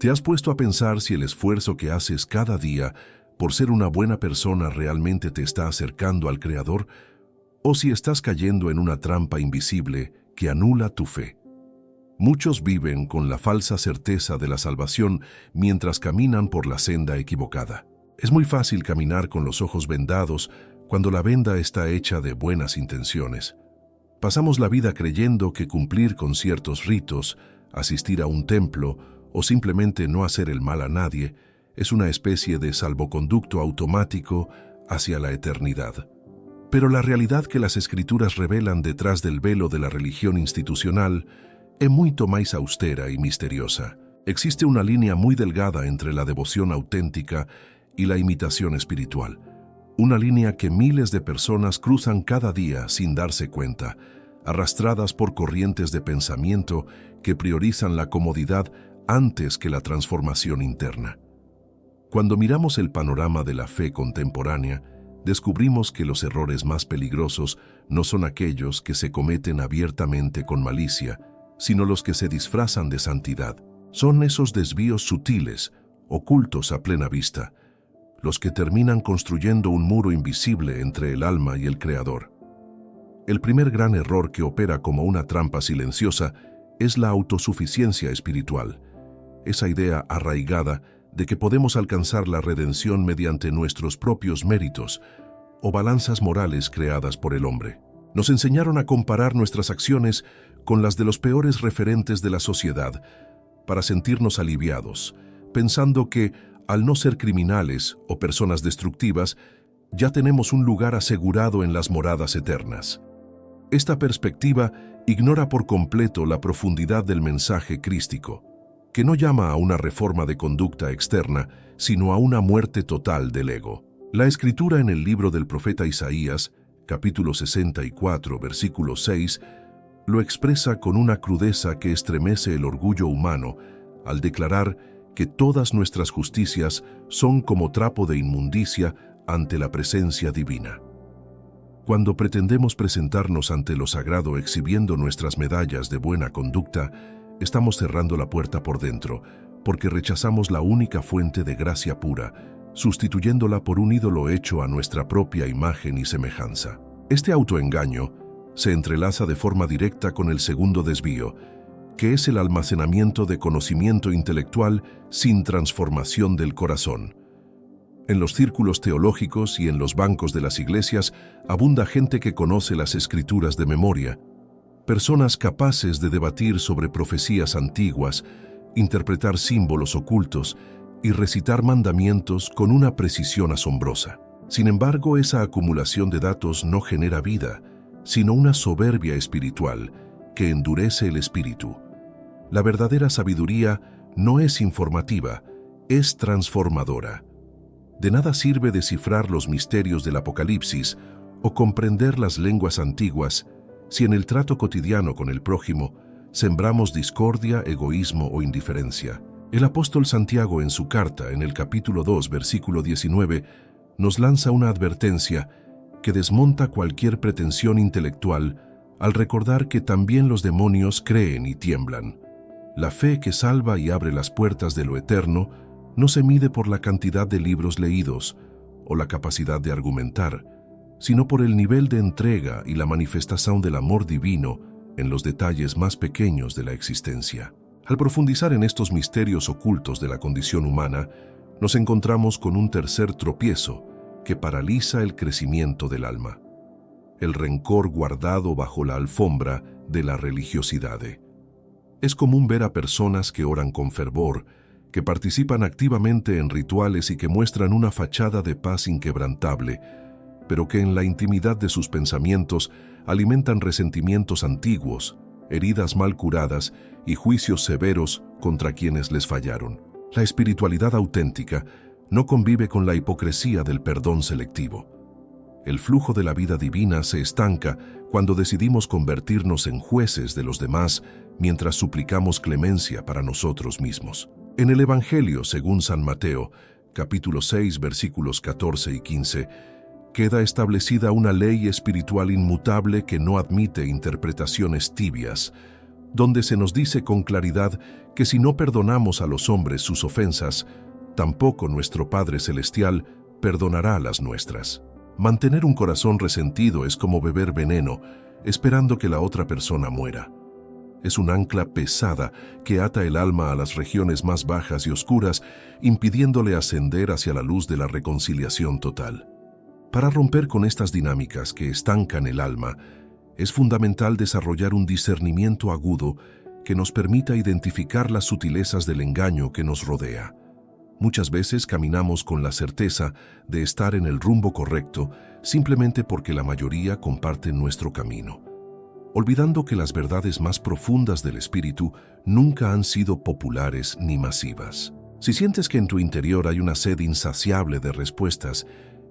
¿Te has puesto a pensar si el esfuerzo que haces cada día por ser una buena persona realmente te está acercando al Creador? ¿O si estás cayendo en una trampa invisible que anula tu fe? Muchos viven con la falsa certeza de la salvación mientras caminan por la senda equivocada. Es muy fácil caminar con los ojos vendados cuando la venda está hecha de buenas intenciones. Pasamos la vida creyendo que cumplir con ciertos ritos, asistir a un templo o simplemente no hacer el mal a nadie es una especie de salvoconducto automático hacia la eternidad. Pero la realidad que las Escrituras revelan detrás del velo de la religión institucional es mucho más austera y misteriosa. Existe una línea muy delgada entre la devoción auténtica y la imitación espiritual. Una línea que miles de personas cruzan cada día sin darse cuenta, arrastradas por corrientes de pensamiento que priorizan la comodidad antes que la transformación interna. Cuando miramos el panorama de la fe contemporánea, descubrimos que los errores más peligrosos no son aquellos que se cometen abiertamente con malicia, sino los que se disfrazan de santidad. Son esos desvíos sutiles, ocultos a plena vista, los que terminan construyendo un muro invisible entre el alma y el Creador. El primer gran error que opera como una trampa silenciosa es la autosuficiencia espiritual, esa idea arraigada de que podemos alcanzar la redención mediante nuestros propios méritos o balanzas morales creadas por el hombre. Nos enseñaron a comparar nuestras acciones con las de los peores referentes de la sociedad para sentirnos aliviados, pensando que, al no ser criminales o personas destructivas, ya tenemos un lugar asegurado en las moradas eternas. Esta perspectiva ignora por completo la profundidad del mensaje crístico, que no llama a una reforma de conducta externa, sino a una muerte total del ego. La Escritura en el libro del profeta Isaías, capítulo 64, versículo 6, lo expresa con una crudeza que estremece el orgullo humano al declarar que todas nuestras justicias son como trapo de inmundicia ante la presencia divina. Cuando pretendemos presentarnos ante lo sagrado exhibiendo nuestras medallas de buena conducta, estamos cerrando la puerta por dentro, porque rechazamos la única fuente de gracia pura, sustituyéndola por un ídolo hecho a nuestra propia imagen y semejanza. Este autoengaño se entrelaza de forma directa con el segundo desvío, que es el almacenamiento de conocimiento intelectual sin transformación del corazón. En los círculos teológicos y en los bancos de las iglesias abunda gente que conoce las Escrituras de memoria, personas capaces de debatir sobre profecías antiguas, interpretar símbolos ocultos y recitar mandamientos con una precisión asombrosa. Sin embargo, esa acumulación de datos no genera vida, sino una soberbia espiritual que endurece el espíritu. La verdadera sabiduría no es informativa, es transformadora. De nada sirve descifrar los misterios del Apocalipsis o comprender las lenguas antiguas si en el trato cotidiano con el prójimo sembramos discordia, egoísmo o indiferencia. El apóstol Santiago en su carta, en el capítulo 2, versículo 19, nos lanza una advertencia que desmonta cualquier pretensión intelectual al recordar que también los demonios creen y tiemblan. La fe que salva y abre las puertas de lo eterno no se mide por la cantidad de libros leídos o la capacidad de argumentar, sino por el nivel de entrega y la manifestación del amor divino en los detalles más pequeños de la existencia. Al profundizar en estos misterios ocultos de la condición humana, nos encontramos con un tercer tropiezo que paraliza el crecimiento del alma: el rencor guardado bajo la alfombra de la religiosidad. Es común ver a personas que oran con fervor, que participan activamente en rituales y que muestran una fachada de paz inquebrantable, pero que en la intimidad de sus pensamientos alimentan resentimientos antiguos, heridas mal curadas y juicios severos contra quienes les fallaron. La espiritualidad auténtica no convive con la hipocresía del perdón selectivo. El flujo de la vida divina se estanca cuando decidimos convertirnos en jueces de los demás mientras suplicamos clemencia para nosotros mismos. En el Evangelio, según San Mateo, capítulo 6, versículos 14 y 15, queda establecida una ley espiritual inmutable que no admite interpretaciones tibias, donde se nos dice con claridad que si no perdonamos a los hombres sus ofensas, tampoco nuestro Padre Celestial perdonará las nuestras. Mantener un corazón resentido es como beber veneno, esperando que la otra persona muera. Es un ancla pesada que ata el alma a las regiones más bajas y oscuras, impidiéndole ascender hacia la luz de la reconciliación total. Para romper con estas dinámicas que estancan el alma, es fundamental desarrollar un discernimiento agudo que nos permita identificar las sutilezas del engaño que nos rodea. Muchas veces caminamos con la certeza de estar en el rumbo correcto simplemente porque la mayoría comparten nuestro camino, olvidando que las verdades más profundas del espíritu nunca han sido populares ni masivas. Si sientes que en tu interior hay una sed insaciable de respuestas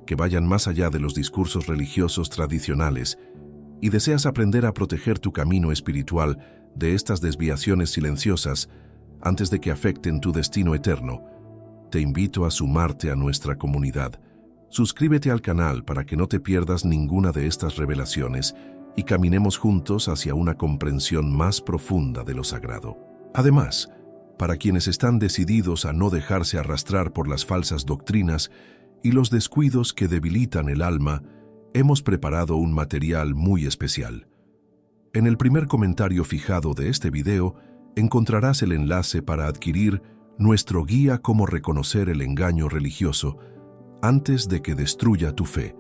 que vayan más allá de los discursos religiosos tradicionales y deseas aprender a proteger tu camino espiritual de estas desviaciones silenciosas antes de que afecten tu destino eterno, te invito a sumarte a nuestra comunidad. Suscríbete al canal para que no te pierdas ninguna de estas revelaciones y caminemos juntos hacia una comprensión más profunda de lo sagrado. Además, para quienes están decididos a no dejarse arrastrar por las falsas doctrinas y los descuidos que debilitan el alma, hemos preparado un material muy especial. En el primer comentario fijado de este video encontrarás el enlace para adquirir nuestro guía Cómo reconocer el engaño religioso antes de que destruya tu fe.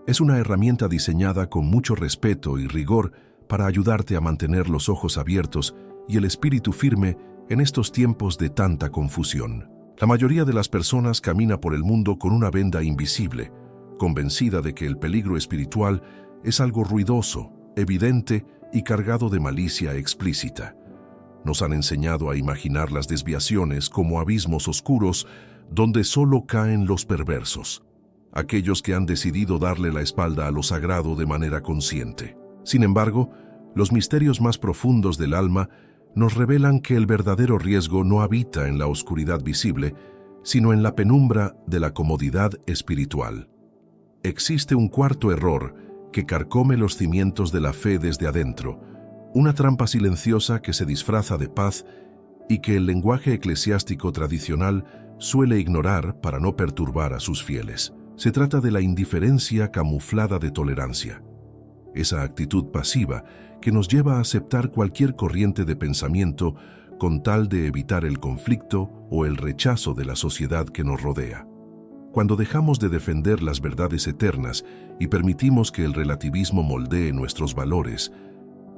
Es una herramienta diseñada con mucho respeto y rigor para ayudarte a mantener los ojos abiertos y el espíritu firme en estos tiempos de tanta confusión. La mayoría de las personas camina por el mundo con una venda invisible, convencida de que el peligro espiritual es algo ruidoso, evidente y cargado de malicia explícita. Nos han enseñado a imaginar las desviaciones como abismos oscuros donde solo caen los perversos, aquellos que han decidido darle la espalda a lo sagrado de manera consciente. Sin embargo, los misterios más profundos del alma nos revelan que el verdadero riesgo no habita en la oscuridad visible, sino en la penumbra de la comodidad espiritual. Existe un cuarto error que carcome los cimientos de la fe desde adentro, una trampa silenciosa que se disfraza de paz y que el lenguaje eclesiástico tradicional suele ignorar para no perturbar a sus fieles. Se trata de la indiferencia camuflada de tolerancia, esa actitud pasiva que nos lleva a aceptar cualquier corriente de pensamiento con tal de evitar el conflicto o el rechazo de la sociedad que nos rodea. Cuando dejamos de defender las verdades eternas y permitimos que el relativismo moldee nuestros valores,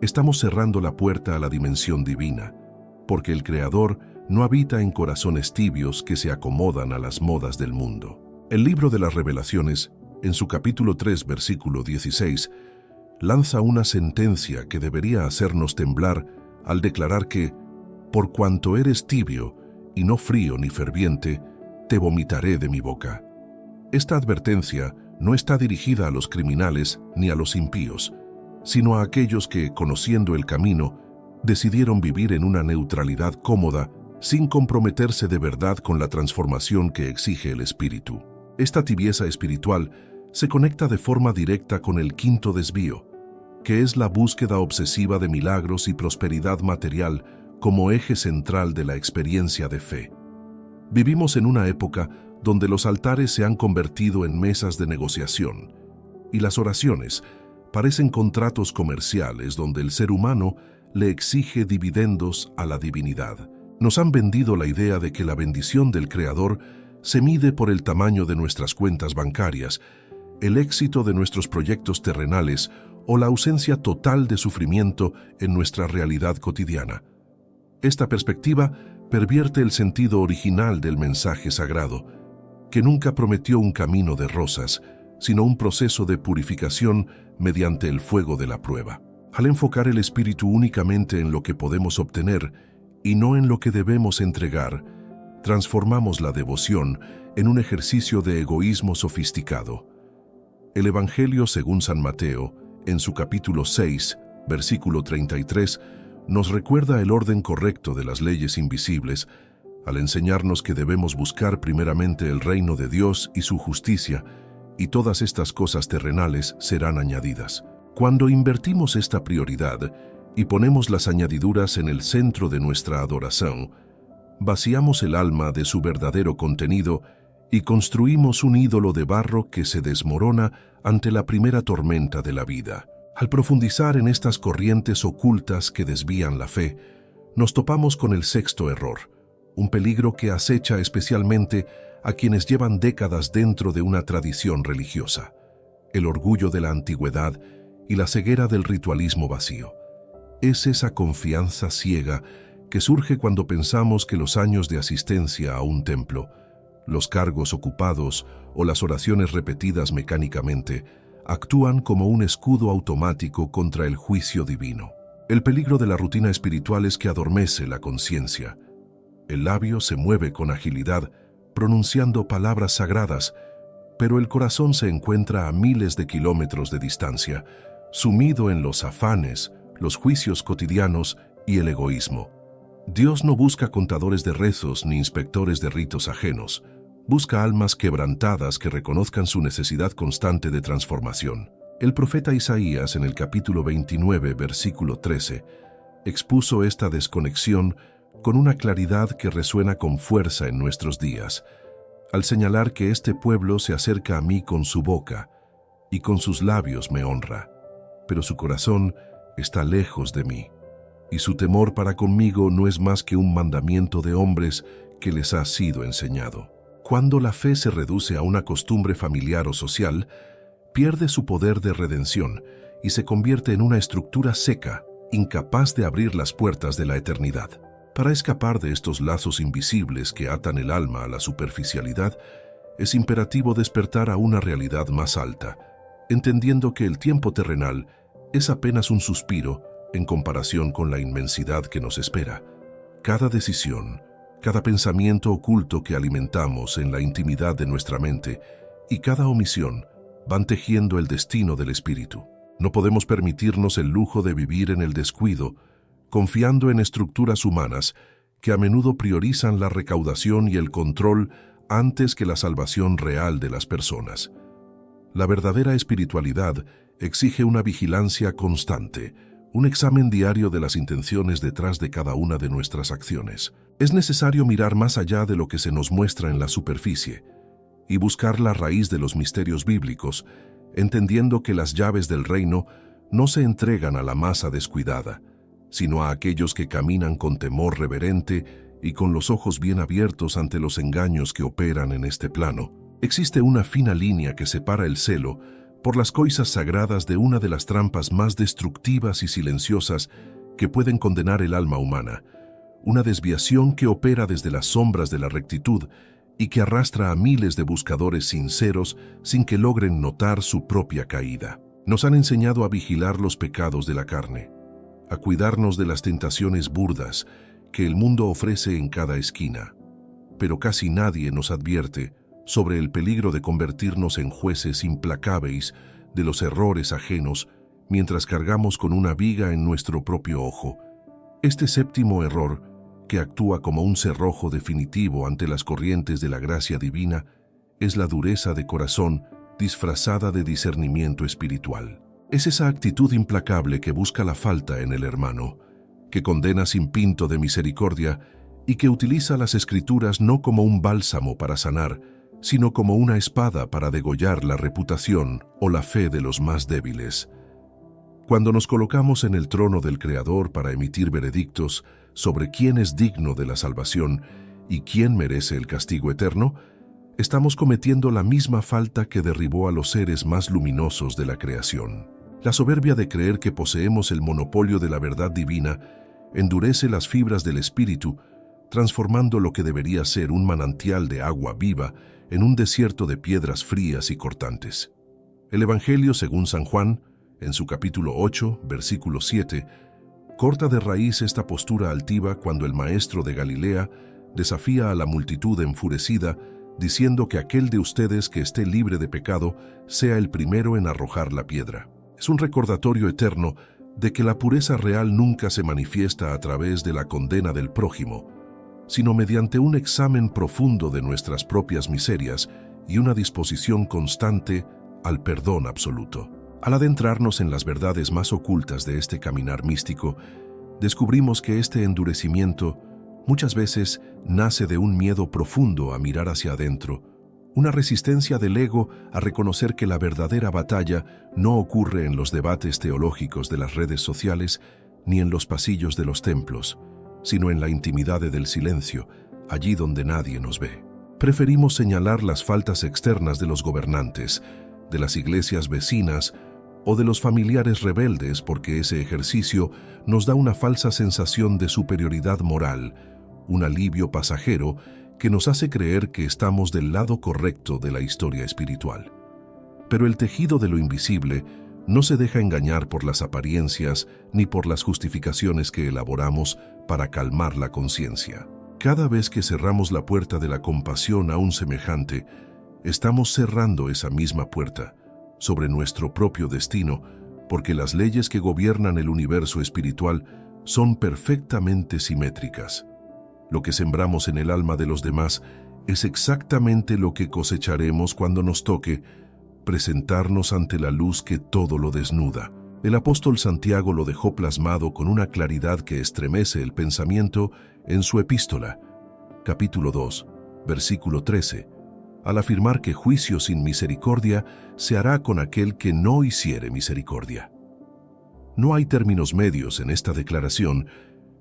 estamos cerrando la puerta a la dimensión divina, porque el Creador no habita en corazones tibios que se acomodan a las modas del mundo. El libro de las Revelaciones, en su capítulo 3, versículo 16, lanza una sentencia que debería hacernos temblar al declarar que, por cuanto eres tibio y no frío ni ferviente, te vomitaré de mi boca. Esta advertencia no está dirigida a los criminales ni a los impíos, sino a aquellos que, conociendo el camino, decidieron vivir en una neutralidad cómoda sin comprometerse de verdad con la transformación que exige el espíritu. Esta tibieza espiritual se conecta de forma directa con el quinto desvío, que es la búsqueda obsesiva de milagros y prosperidad material como eje central de la experiencia de fe. Vivimos en una época donde los altares se han convertido en mesas de negociación y las oraciones parecen contratos comerciales donde el ser humano le exige dividendos a la divinidad. Nos han vendido la idea de que la bendición del Creador se mide por el tamaño de nuestras cuentas bancarias, el éxito de nuestros proyectos terrenales o la ausencia total de sufrimiento en nuestra realidad cotidiana. Esta perspectiva pervierte el sentido original del mensaje sagrado, que nunca prometió un camino de rosas, sino un proceso de purificación mediante el fuego de la prueba. Al enfocar el espíritu únicamente en lo que podemos obtener y no en lo que debemos entregar, transformamos la devoción en un ejercicio de egoísmo sofisticado. El Evangelio según San Mateo, en su capítulo 6, versículo 33, nos recuerda el orden correcto de las leyes invisibles, al enseñarnos que debemos buscar primeramente el reino de Dios y su justicia, y todas estas cosas terrenales serán añadidas. Cuando invertimos esta prioridad, y ponemos las añadiduras en el centro de nuestra adoración, vaciamos el alma de su verdadero contenido y construimos un ídolo de barro que se desmorona ante la primera tormenta de la vida. Al profundizar en estas corrientes ocultas que desvían la fe, nos topamos con el sexto error, un peligro que acecha especialmente a quienes llevan décadas dentro de una tradición religiosa: el orgullo de la antigüedad y la ceguera del ritualismo vacío. Es esa confianza ciega que surge cuando pensamos que los años de asistencia a un templo, los cargos ocupados o las oraciones repetidas mecánicamente actúan como un escudo automático contra el juicio divino. El peligro de la rutina espiritual es que adormece la conciencia. El labio se mueve con agilidad, pronunciando palabras sagradas, pero el corazón se encuentra a miles de kilómetros de distancia, sumido en los afanes, los juicios cotidianos y el egoísmo. Dios no busca contadores de rezos ni inspectores de ritos ajenos. Busca almas quebrantadas que reconozcan su necesidad constante de transformación. El profeta Isaías, en el capítulo 29, versículo 13, expuso esta desconexión con una claridad que resuena con fuerza en nuestros días, al señalar que este pueblo se acerca a mí con su boca y con sus labios me honra, pero su corazón está lejos de mí, y su temor para conmigo no es más que un mandamiento de hombres que les ha sido enseñado. Cuando la fe se reduce a una costumbre familiar o social, pierde su poder de redención y se convierte en una estructura seca, incapaz de abrir las puertas de la eternidad. Para escapar de estos lazos invisibles que atan el alma a la superficialidad, es imperativo despertar a una realidad más alta, entendiendo que el tiempo terrenal es apenas un suspiro en comparación con la inmensidad que nos espera. Cada decisión, cada pensamiento oculto que alimentamos en la intimidad de nuestra mente y cada omisión van tejiendo el destino del espíritu. No podemos permitirnos el lujo de vivir en el descuido, confiando en estructuras humanas que a menudo priorizan la recaudación y el control antes que la salvación real de las personas. La verdadera espiritualidad exige una vigilancia constante, un examen diario de las intenciones detrás de cada una de nuestras acciones. Es necesario mirar más allá de lo que se nos muestra en la superficie y buscar la raíz de los misterios bíblicos, entendiendo que las llaves del reino no se entregan a la masa descuidada, sino a aquellos que caminan con temor reverente y con los ojos bien abiertos ante los engaños que operan en este plano. Existe una fina línea que separa el celo por las coisas sagradas de una de las trampas más destructivas y silenciosas que pueden condenar el alma humana, una desviación que opera desde las sombras de la rectitud y que arrastra a miles de buscadores sinceros sin que logren notar su propia caída. Nos han enseñado a vigilar los pecados de la carne, a cuidarnos de las tentaciones burdas que el mundo ofrece en cada esquina, pero casi nadie nos advierte sobre el peligro de convertirnos en jueces implacables de los errores ajenos mientras cargamos con una viga en nuestro propio ojo. Este séptimo error, que actúa como un cerrojo definitivo ante las corrientes de la gracia divina, es la dureza de corazón disfrazada de discernimiento espiritual. Es esa actitud implacable que busca la falta en el hermano, que condena sin pinto de misericordia y que utiliza las Escrituras no como un bálsamo para sanar, sino como una espada para degollar la reputación o la fe de los más débiles. Cuando nos colocamos en el trono del Creador para emitir veredictos sobre quién es digno de la salvación y quién merece el castigo eterno, estamos cometiendo la misma falta que derribó a los seres más luminosos de la creación. La soberbia de creer que poseemos el monopolio de la verdad divina endurece las fibras del espíritu, transformando lo que debería ser un manantial de agua viva en un desierto de piedras frías y cortantes. El Evangelio según San Juan, en su capítulo 8, versículo 7, corta de raíz esta postura altiva cuando el maestro de Galilea desafía a la multitud enfurecida, diciendo que aquel de ustedes que esté libre de pecado sea el primero en arrojar la piedra. Es un recordatorio eterno de que la pureza real nunca se manifiesta a través de la condena del prójimo, sino mediante un examen profundo de nuestras propias miserias y una disposición constante al perdón absoluto. Al adentrarnos en las verdades más ocultas de este caminar místico, descubrimos que este endurecimiento muchas veces nace de un miedo profundo a mirar hacia adentro, una resistencia del ego a reconocer que la verdadera batalla no ocurre en los debates teológicos de las redes sociales ni en los pasillos de los templos, sino en la intimidad del silencio, allí donde nadie nos ve. Preferimos señalar las faltas externas de los gobernantes, de las iglesias vecinas o de los familiares rebeldes porque ese ejercicio nos da una falsa sensación de superioridad moral, un alivio pasajero que nos hace creer que estamos del lado correcto de la historia espiritual. Pero el tejido de lo invisible no se deja engañar por las apariencias ni por las justificaciones que elaboramos para calmar la conciencia. Cada vez que cerramos la puerta de la compasión a un semejante, estamos cerrando esa misma puerta sobre nuestro propio destino, porque las leyes que gobiernan el universo espiritual son perfectamente simétricas. Lo que sembramos en el alma de los demás es exactamente lo que cosecharemos cuando nos toque presentarnos ante la luz que todo lo desnuda. El apóstol Santiago lo dejó plasmado con una claridad que estremece el pensamiento en su epístola, capítulo 2, versículo 13, al afirmar que juicio sin misericordia se hará con aquel que no hiciere misericordia. No hay términos medios en esta declaración.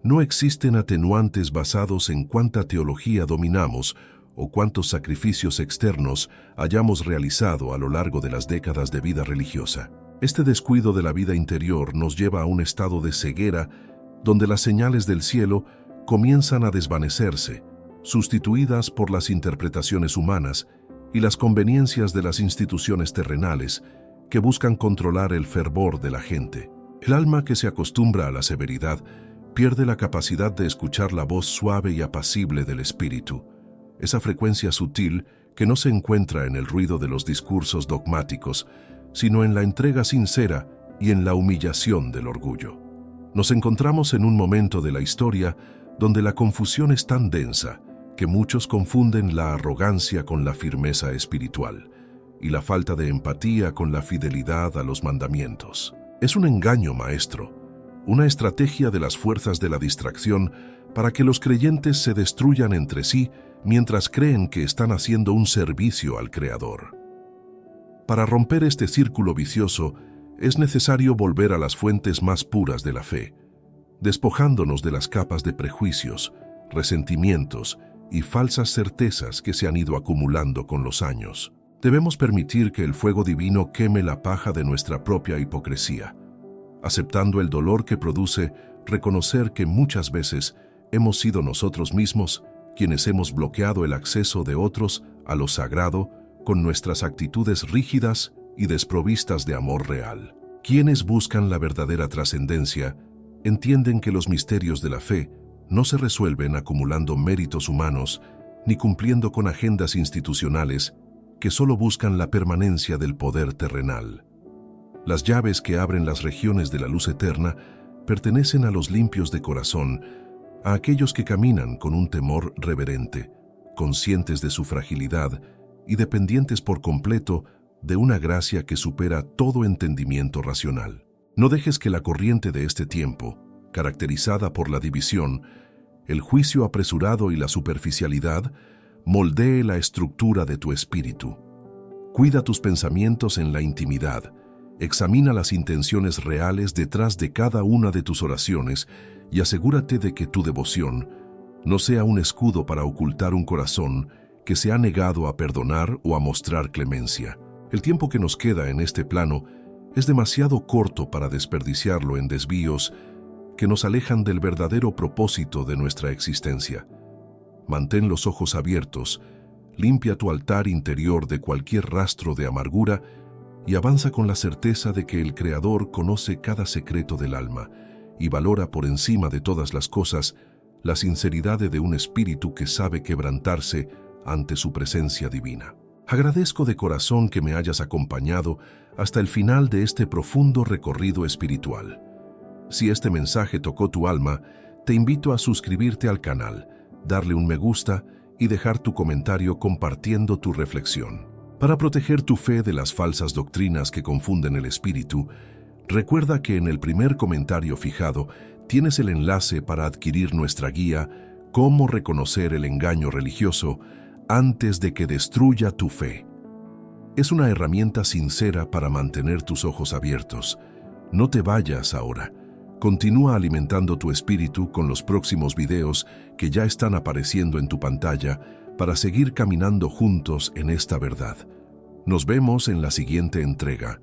No existen atenuantes basados en cuánta teología dominamos o cuántos sacrificios externos hayamos realizado a lo largo de las décadas de vida religiosa. Este descuido de la vida interior nos lleva a un estado de ceguera donde las señales del cielo comienzan a desvanecerse, sustituidas por las interpretaciones humanas y las conveniencias de las instituciones terrenales que buscan controlar el fervor de la gente. El alma que se acostumbra a la severidad pierde la capacidad de escuchar la voz suave y apacible del espíritu, esa frecuencia sutil que no se encuentra en el ruido de los discursos dogmáticos, sino en la entrega sincera y en la humillación del orgullo. Nos encontramos en un momento de la historia donde la confusión es tan densa que muchos confunden la arrogancia con la firmeza espiritual y la falta de empatía con la fidelidad a los mandamientos. Es un engaño, maestro, una estrategia de las fuerzas de la distracción para que los creyentes se destruyan entre sí mientras creen que están haciendo un servicio al Creador. Para romper este círculo vicioso, es necesario volver a las fuentes más puras de la fe, despojándonos de las capas de prejuicios, resentimientos y falsas certezas que se han ido acumulando con los años. Debemos permitir que el fuego divino queme la paja de nuestra propia hipocresía, aceptando el dolor que produce reconocer que muchas veces hemos sido nosotros mismos quienes hemos bloqueado el acceso de otros a lo sagrado con nuestras actitudes rígidas y desprovistas de amor real. Quienes buscan la verdadera trascendencia entienden que los misterios de la fe no se resuelven acumulando méritos humanos ni cumpliendo con agendas institucionales que solo buscan la permanencia del poder terrenal. Las llaves que abren las regiones de la luz eterna pertenecen a los limpios de corazón, a aquellos que caminan con un temor reverente, conscientes de su fragilidad y dependientes por completo de una gracia que supera todo entendimiento racional. No dejes que la corriente de este tiempo, caracterizada por la división, el juicio apresurado y la superficialidad, moldee la estructura de tu espíritu. Cuida tus pensamientos en la intimidad. Examina las intenciones reales detrás de cada una de tus oraciones y asegúrate de que tu devoción no sea un escudo para ocultar un corazón que se ha negado a perdonar o a mostrar clemencia. El tiempo que nos queda en este plano es demasiado corto para desperdiciarlo en desvíos que nos alejan del verdadero propósito de nuestra existencia. Mantén los ojos abiertos, limpia tu altar interior de cualquier rastro de amargura y avanza con la certeza de que el Creador conoce cada secreto del alma y valora por encima de todas las cosas la sinceridad de un espíritu que sabe quebrantarse ante su presencia divina. Agradezco de corazón que me hayas acompañado hasta el final de este profundo recorrido espiritual. Si este mensaje tocó tu alma, te invito a suscribirte al canal, darle un me gusta y dejar tu comentario compartiendo tu reflexión. Para proteger tu fe de las falsas doctrinas que confunden el espíritu, recuerda que en el primer comentario fijado tienes el enlace para adquirir nuestra guía Cómo reconocer el engaño religioso antes de que destruya tu fe. Es una herramienta sincera para mantener tus ojos abiertos. No te vayas ahora. Continúa alimentando tu espíritu con los próximos videos que ya están apareciendo en tu pantalla para seguir caminando juntos en esta verdad. Nos vemos en la siguiente entrega.